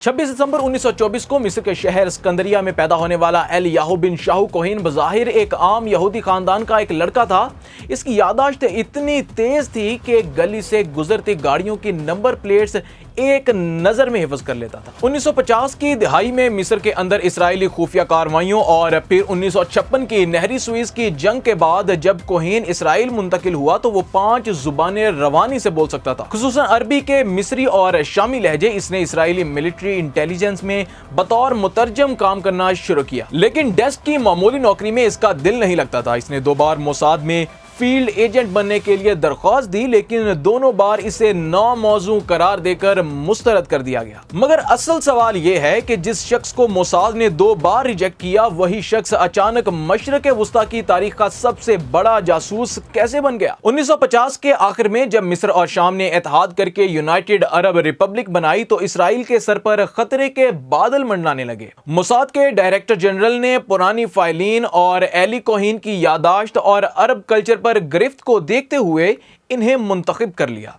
26 दिसंबर 1924 को मिस्र के शहर स्कंदरिया में पैदा होने वाला एलियाहू बिन शाहू कोहीन बज़ाहिर एक आम यहूदी खानदान का एक लड़का था। इसकी याददाश्त इतनी तेज थी कि गली से गुजरती गाड़ियों की नंबर प्लेट्स एक नजर में हिफ्ज कर लेता था। 1950 की दिहाई में मिस्र के अंदर इसराइली खुफिया कार्रवाइयों और फिर 1956 की नहरी सुइस की जंग के बाद जब कोहीन इसराइल मुंतकिल हुआ तो वो 5 जुबानें रवानी से बोल सकता था, खुसूसन अरबी के, मिस्री और शामी लहजे। इसने इसराइली मिलिट्री इंटेलिजेंस में बतौर मुतरजम काम करना शुरू किया, लेकिन डेस्क की मामूली नौकरी में इसका दिल नहीं लगता था। इसने 2 बार मोसाद में फील्ड एजेंट बनने के लिए दरख्वास्त दी, लेकिन दोनों बार इसे नामौजू करार देकर मुस्तरद कर दिया गया। मगर असल सवाल यह है कि जिस शख्स को मोसाद ने 2 बार रिजेक्ट किया, वही शख्स अचानक मशरक वस्ता की तारीख का सबसे बड़ा जासूस कैसे बन गया। 1950 के आखिर में जब मिस्र और शाम ने इत्तेहाद करके यूनाइटेड अरब रिपब्लिक बनाई तो इसराइल के सर पर खतरे के बादल मंडराने लगे। मोसाद के डायरेक्टर जनरल ने पुरानी फाइलिन और एली कोहीन की यादाश्त और अरब कल्चर पर गिरफ्त को देखते हुए इन्हें मुंतखब कर लिया।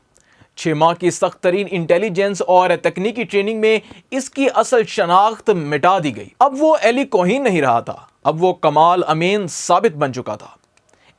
6 माह की सख्त तरीन इंटेलिजेंस और तकनीकी ट्रेनिंग में इसकी असल शनाख्त मिटा दी गई। अब वो एली कोहीन नहीं रहा था, अब वो कमाल अमीन साबित बन चुका था,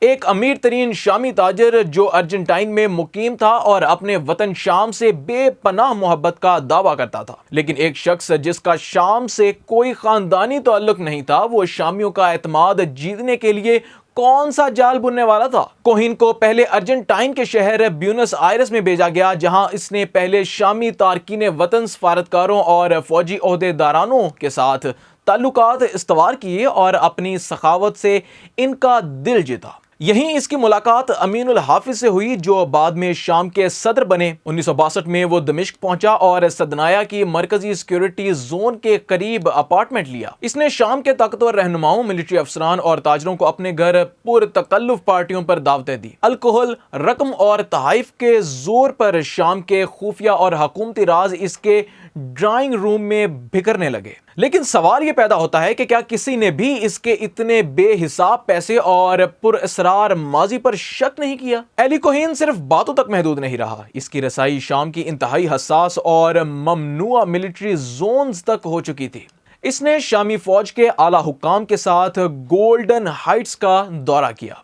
एक अमीर तरीन शामी ताजर जो अर्जेंटाइन में मुकीम था और अपने वतन शाम से बेपनाह मोहब्बत का दावा करता था। लेकिन एक शख्स जिसका शाम से कोई खानदानी ताल्लुक नहीं था, वो शामियों का एतमाद जीतने के लिए कौन सा जाल बुनने वाला था। कोहीन को पहले अर्जेंटाइन के शहर ब्यूनस आयरस में भेजा गया, जहां इसने पहले शामी तारकीन वतन, सफारतकारों और फौजी ओहदेदारानों के साथ ताल्लुकात इस्तवार किए और अपनी सखावत से इनका दिल जीता। यहीं इसकी मुलाकात अमीनुल हाफिज से हुई, जो बाद में शाम के सदर बने। 1962 में वो दमिश्क पहुंचा और सदनाया की मरकजी सिक्योरिटी जोन के करीब अपार्टमेंट लिया। इसने शाम के ताकतवर रहनुमाओं, मिलिट्री अफसरान और ताजरों को अपने घर पुरतकल्लुफ पार्टियों पर दावतें दी। अल्कोहल, रकम और तहाइफ के जोर पर शाम के खुफिया और हुकूमती राज इसके ड्राइंग रूम में बिखरने लगे। लेकिन सवाल यह पैदा होता है कि क्या किसी ने भी इसके इतने बेहिसाब पैसे और पुरअसरार माजी पर शक नहीं किया। एली कोहीन सिर्फ बातों तक महदूद नहीं रहा, इसकी रसाई शाम की इंतहाई हसास और ममनुआ मिलिट्री जोन्स तक हो चुकी थी। इसने शामी फौज के आला हुक्काम के साथ गोल्डन हाइट्स का दौरा किया।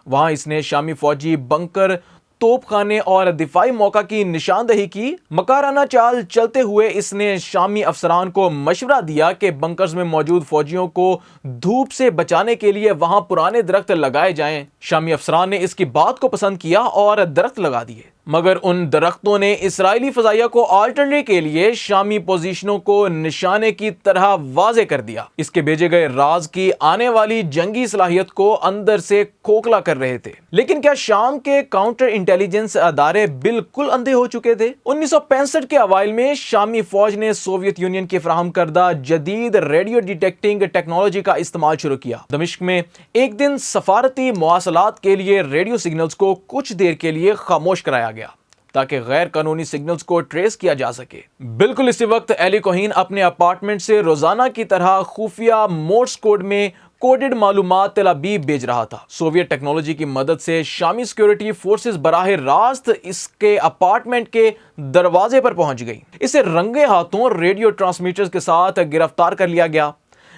वहां इसने शामी फौजी बंकर, तोपखाने और दिफाई मौका की निशानदही की। मकाराना चाल चलते हुए इसने शामी अफसरान को मशवरा दिया कि बंकर्स में मौजूद फौजियों को धूप से बचाने के लिए वहां पुराने दरख्त लगाए जाएं। शामी अफसरान ने इसकी बात को पसंद किया और दरख्त लगा दिए, मगर उन दरख्तों ने इसराइली फजाइया को अल्टरनेट के लिए शामी पोजीशनों को निशाने की तरह वाजे कर दिया। इसके भेजे गए राज की आने वाली जंगी सलाहियत को अंदर से खोखला कर रहे थे। लेकिन क्या शाम के काउंटर इंटेलिजेंस अदारे बिल्कुल अंधे हो चुके थे? 1965 के अवाइल में शामी फौज ने सोवियत यूनियन की फराहम करदा जदीद रेडियो डिटेक्टिंग टेक्नोलॉजी का इस्तेमाल शुरू किया। दमिश्क में एक दिन सफारती मवासलात के लिए रेडियो सिग्नल्स को कुछ देर के लिए खामोश कराया गया ताकि गैर कानूनी सिग्नल्स को ट्रेस किया जा सके। बिल्कुल इसी वक्त एली कोहीन अपने अपार्टमेंट से रोजाना की तरह खुफिया मोर्स कोड में कोडेड मालूमात तेल अवीव भेज रहा था। सोवियत टेक्नोलॉजी की मदद से शामी सिक्योरिटी फोर्सेस बराह रास्त इसके अपार्टमेंट के दरवाजे पर पहुंच गई। इसे रंगे हाथों रेडियो ट्रांसमीटर्स के साथ गिरफ्तार कर लिया गया।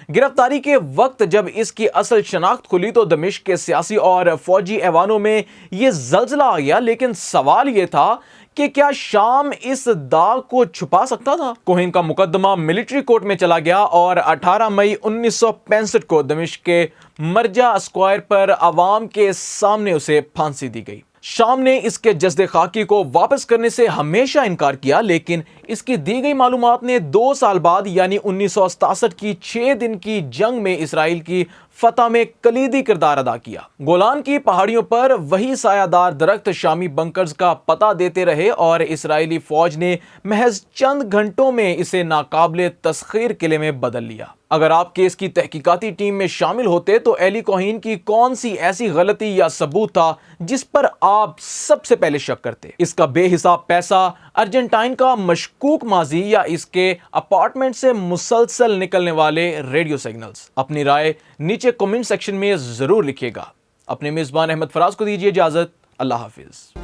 गिरफ्तारी के वक्त जब इसकी असल शनाख्त खुली तो दमिश्क के सियासी और फौजी ऐवानों में यह जल्जला आ गया। लेकिन सवाल यह था कि क्या शाम इस दाग को छुपा सकता था? कोहीन का मुकदमा मिलिट्री कोर्ट में चला गया और 18 मई 1965 को दमिश्क के मरजा स्क्वायर पर अवाम के सामने उसे फांसी दी गई। शाम ने इसके जज्दे खाकी को वापस करने से हमेशा इनकार किया, लेकिन इसकी दी गई मालूमात ने 2 साल बाद यानी 1967 की 6 दिन की जंग में इसराइल की फतह में कलीदी किरदार अदा किया। गोलान की पहाड़ियों पर वही सायादार दरख्त शामी बंकर्स का पता देते रहे और इसराइली फौज ने महज चंद घंटों में इसे नाकाबिले तस्खीर किले में बदल लिया। अगर आप केस की तहकीकाती टीम में शामिल होते तो एली कोहीन की कौन सी ऐसी गलती या सबूत था जिस पर आप सबसे पहले शक करते? इसका बेहिसाब पैसा, अर्जेंटाइन का मशकूक माजी या इसके अपार्टमेंट से मुसलसल निकलने वाले रेडियो सिग्नल्स? अपनी राय नीचे कमेंट सेक्शन में जरूर लिखिएगा। अपने मेजबान अहमद फराज को दीजिए इजाजत। अल्लाह हाफिज।